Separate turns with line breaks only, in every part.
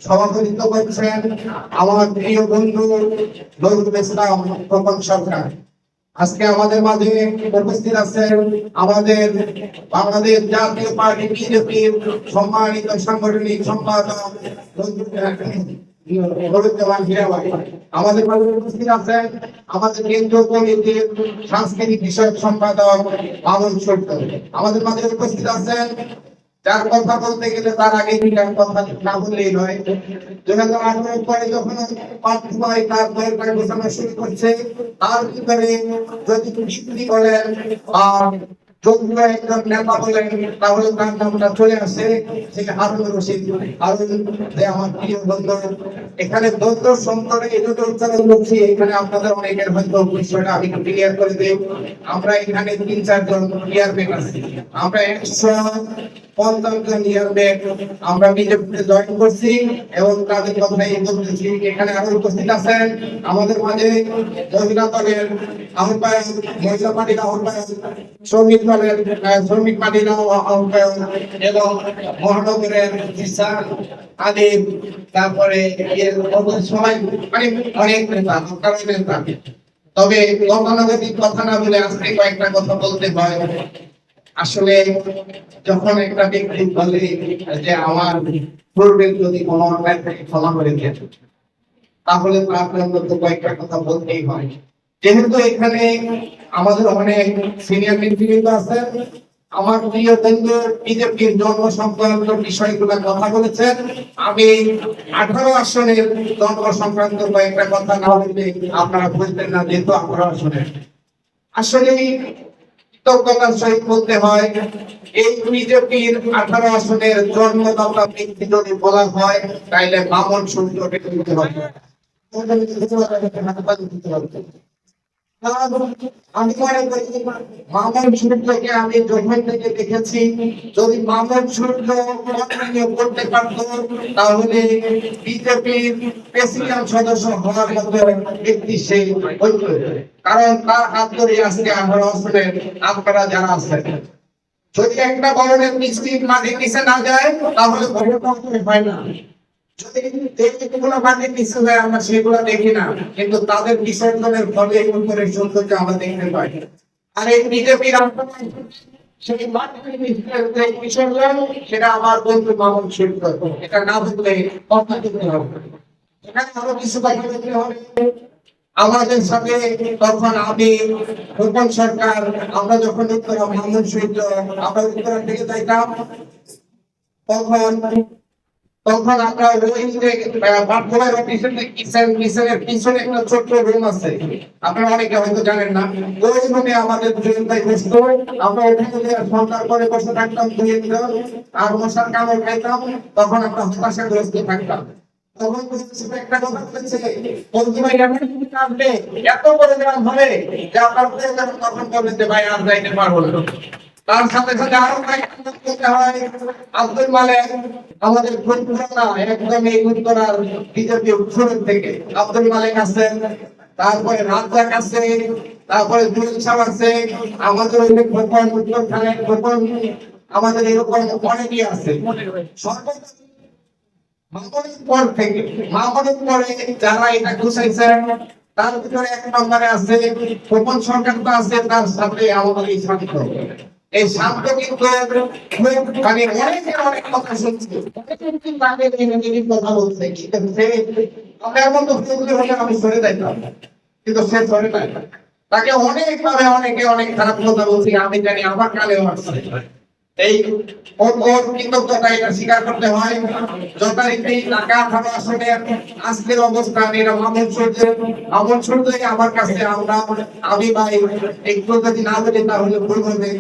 সভাপতিত্ব করছেন আমার প্রিয় বন্ধু নজরুল ইসলাম খোকন সরকার। আজকে আমাদের মাঝে উপস্থিত আছেন আমাদের বাংলাদেশ জাতীয় পার্টি বিজেপির সম্মানিত সাংগঠনিক সম্পাদক আমাদের মাঝে উপস্থিত আছেন আমাদের কেন্দ্রীয় কমিটির সাংস্কৃতিক বিষয়ক সম্পাদক মামুন সরকার। আমাদের মাঝে উপস্থিত আছেন যার কথা বলতে গেলে তার আগে কথা না বললেই নয়। 2018 পরে যখন পার্থবাই তার দলটা ঘোষণা শুরু করছে, তার ভিতরে যদি বিক্রি করেন যোগ্য একজন নেতা বলেন তাহলে তার নামটা চলে আসে সেই হারুন রশিদ। হারুন যে আমার প্রিয় বন্ধু, এখানে দ্বন্দ্ব সম্পর্কে এটুকু উচ্চারণ করছি, এখানে আপনাদের অনেকের হয়তো বিষয়টা আমি ক্লিয়ার করে দেই। আমরা এখানে 3-4 জন ইয়ারব্যাক আছি, আমরা 150 জন ইয়ারব্যাক আমরা বিজেপিতে জয়েন করছি এবং তাদের কথাই বলতেছি। এখানে আরো উপস্থিত আছেন আমাদের মাঝে মহিলা দলের আহ্বায়ক, মহিলা পার্টির আহ্বায়ক, শ্রমিক দলের শ্রমিক পার্টির আহ্বায়ক এবং মহানগরের আদিম, তারপরে সবাই মানে অনেক নেতা। তবে গতানুগতিক কথা না বলে আজকে কয়েকটা কথা বলতে হয়। আসলে যখন একটা ব্যক্তি বলে যে আমার পূর্বের যদি কোনো অন্যায় থেকে ক্ষমা করে দিয়েছে, তাহলে আপনার মধ্যে কয়েকটা কথা বলতেই হয়। যেহেতু এখানে আমাদের অনেক সিনিয়র নেতৃবৃন্দ আছেন, আমার প্রিয় বন্ধু বিজেপির জন্ম সংক্রান্ত বিষয়গুলো কথা বলেছেন, আমি 18 আসনের জন্ম সংক্রান্ত কয়েকটা কথা না বললে আপনারা বুঝবেন না। যেহেতু 18 আসনের আসলে কৃতজ্ঞতার সহিত বলতে হয়, এই বিজেপির 18 আসনের জন্মদাতা ব্যক্তি যদি বলা হয় তাইলে মামুন সূর্যকে দিতে হবে। আমি মনে করি মামুন সূর্যকে আমি যখন থেকে দেখেছি, যদি মামুন সূর্য করতে পারত তাহলে বিজেপির প্রেসিডেন্ট সদস্য হওয়ার মতো ব্যক্তি সে হইত। কারণ তার হাত ধরে আজকে 18 আসনের আপনারা যারা আছেন, যদি একটা বরণের মিষ্টি মাটির নিচে না যায় তাহলে হয় না। আমরা সেগুলো দেখি না, কিন্তু তাদের বিসর্জনের ফলে উপরের সৌন্দর্য আমরা দেখতে পাই। আর এই বিজেপির সেটা আমার বন্ধু মামুন সূর্য, এটা না বললে কথা দিতে হবে। এখানে আরো কিছু কথা বলতে হবে। আমাদের সাথে তখন আমি খোকন সরকার, আমরা যখন উত্তরা মামুন সূর্য আমরা উত্তরা থেকে যাইতাম, তখন আমরা পাঠ্যবাই অফিসের কিচেনের পিছনে একটা ছোট্ট রুম আছে, আপনারা অনেকে হয়তো জানেন না। ওই রুমে আমাদের জনতাই বসতো, আমরা ওখানে সন্ধ্যার পরে বসে থাকতাম 2 দিন, আর মশার কামড় খাইতাম। তখন আমরা হতাশাগ্রস্ত থাকতাম। তখন একটা কথা বলেছে, এত বড় গ্রাম হবে যে আপনার তখন বললেন যে ভাই আর যাইতে পারবো না। তার সাথে সাথে আরো কয়েকটা হয়। আব্দুল মালেক আমাদের একদম এই উত্তরার বিজেপি শুরু থেকে আব্দুল মালেক আছেন, তারপরে রাজ্জাক আছে, তারপরে জুয়েল সাহেব আছে, আমাদের গোপন উত্তর খানের গোপন, আমাদের এরকম অনেকেই আছে। মামুনের পর থেকে মামুনের পরে যারা এটা ঘুষাইছেন তার ভিতরে 1 নম্বরে আছে খোকন সরকার, তো আছে, তার সাথে আমাদের এই শান্ত। এই শান্ত কিন্তু মানে অনেক কথা শুনছি, কথা বলছে, আমরা এমন তো আমি সরে যাইতাম, কিন্তু সে সরে নাই। তাকে অনেক ভাবে অনেক খারাপ কথা বলছি, আমি জানি আমার কানেও আসছে। এই ওর কৃতজ্ঞতা এটা স্বীকার করতে হয়। যথারীতি ঢাকা 18 আসনের আজকের অবস্থান এটা মামুন সূর্য আমার কাছে আমি ভাই একটু যদি না বলি তাহলে ভুল হবে।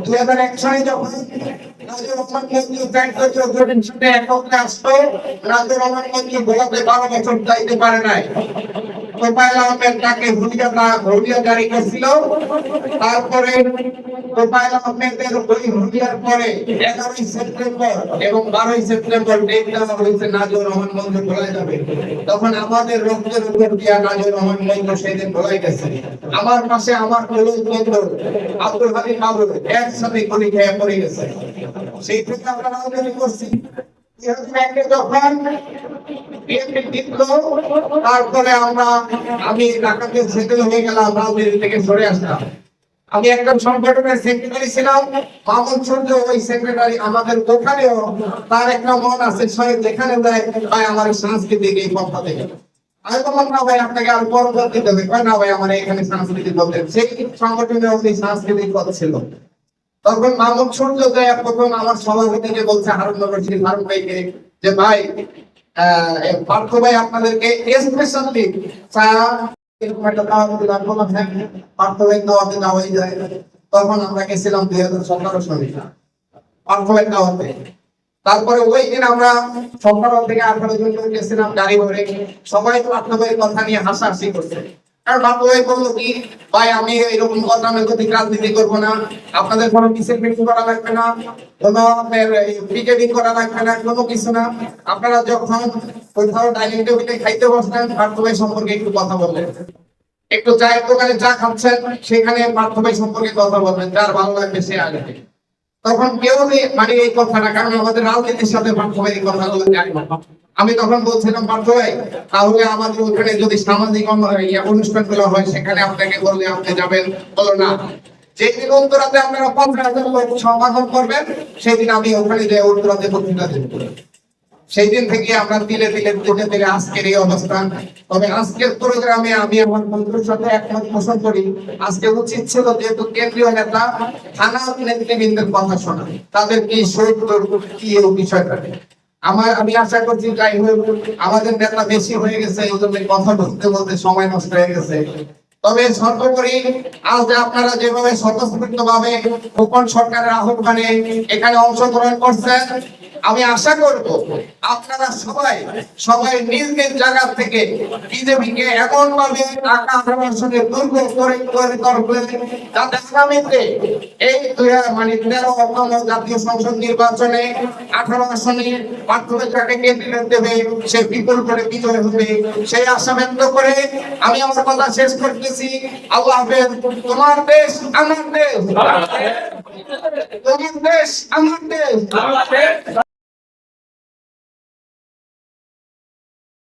2001 সালে যখন নাজির রহমান মন্ত্রী সাথে একত্রে আসতো, নাজির রহমান মন্ত্রী গোলাপে 12 বছর যাইতে পারে নাই। গোপাল আহমেদ তাকে হুলিয়া জারি করছিল। তারপরে গোপাল আহমেদের ওই হুলিয়ার পরে 11ই সেপ্টেম্বর এবং 12ই সেপ্টেম্বর ডেট দেওয়া হয়েছে নাজির রহমান মন্ত্রী ভোলা যাবে। তখন আমাদের রক্তের উপর দিয়া নাজির রহমান মন্ত্রী সেদিন ভোলাই গেছে। আমার পাশে আমার কলেজ বন্ধু আব্দুল হালিম বাবু একসাথে গুলি খেয়ে পড়ে গেছে। সেই থেকে আমরা রাজনীতি করছি। যখন বিএনপি জিতলো, তারপরে আমি ঢাকাতে সেটেল হয়ে গেলাম, রাজনীতি থেকে সরে আসলাম। আমি একটা সংগঠনের সেক্রেটারি ছিলাম, মামুন সূর্য ওই সেক্রেটারি। আমাদের ওখানেও তার একটা মন আছে, সে যেখানে যায় ভাই আমার সাংস্কৃতিক এই পক্ষ থেকে। আমি বললাম না ভাই, আপনাকে আর পরবর্তী দেবে না ভাই, আমার এখানে সাংস্কৃতিক বলতে সেই সংগঠনের ওই সাংস্কৃতিক পদ ছিল। তখন মামুন সূর্য যায় প্রথম আমার সভাপতিকে বলছে, হারুন রশিদ হারুন ভাইকে, যে ভাই পার্থ ভাই আপনাদেরকে স্পেশালি চা এরকম একটা দাওয়াত দিলাম। বললাম হ্যাঁ, পার্থ ভাই দাওয়াতে যাওয়াই যায়। তখন আমরা গেছিলাম 2017 সালে পার্থ ভাই দাওয়াতে। তারপরে ওই দিন আমরা 17 থেকে 18 জন গেছিলাম গাড়ি ভরে। সবাই পার্থ ভাইয়ের কথা নিয়ে হাসাহাসি করছে। আর পার্থ ভাই বললো কি, ভাই আমি এরকম গতানুগতিক রাজনীতি করবো না, আপনাদের কোনো মিছিল মিটিং করা লাগবে না, কোনো আপনার পিকেটিং করা লাগবে না, কোনো কিছু না। আপনারা যখন কোথাও ডাইনিং টেবিলে খাইতে বসলেন, পার্থ ভাই সম্পর্কে একটু কথা বললেন। একটু চায়ের দোকানে চা খাচ্ছেন, সেখানে পার্থ ভাই সম্পর্কে কথা বলবেন, যার ভালো লাগবে সে আগে। তখন কেউ মানে এই কথাটা, কারণ আমাদের রাজনীতির সাথে পার্থ ভাই এই কথাগুলো জানি না। আমি তখন বলছিলাম, পার্থ ভাই তাহলে আমাদের ওখানে যদি সামাজিক অনুষ্ঠান গুলো হয়, সেখানে আপনাকে বললে আপনি যাবেন? বলো না, যেদিন উত্তরাতে আপনারা 50,000 লোক সমাগম করবেন, সেদিন আমি ওখানে যাই উত্তরাতে বক্তৃতা দেব। সেই দিন থেকে আমরা ধীরে ধীরে আজকের এই অবস্থান। তবে আজকের প্রোগ্রামে আমি আমার বন্ধুর সাথে একমত পোষণ করি। আজকে উচিত ছিল যেহেতু কেন্দ্রীয় নেতা, থানা নেতৃবৃন্দের কথা শোনা, তাদের কি সত্য কি এই বিষয়টা। আমি আশা করছি যাই হোক, আমাদের নেতা বেশি হয়ে গেছে, এই জন্য কথা বলতে সময় নষ্ট হয়ে গেছে। তবে সর্বোপরি আজ আপনারা যেভাবে স্বতঃস্ফূর্ত ভাবে কোন সরকারের আহ্বানে এখানে অংশগ্রহণ করছেন, আমি আশা করব আপনারা সবাই নিজ নিজ জায়গা থেকে বিজেপিকে এমন ভাবে টাকা প্রশাসনের দুর্গ করে করবেন, যাতে আগামীতে এই 13তম জাতীয় সংসদ নির্বাচনে 18 আসনে প্রার্থীদের যাকে কেন্দ্রীয় দেবে, সে বিপুল করে বিজয় হবে। সেই আশা ব্যক্ত করে আমি আমার কথা শেষ করতেছি। আল্লাহ হাফেজ। তোমার দেশ আমার দেশ, তোমার দেশ আমার দেশ।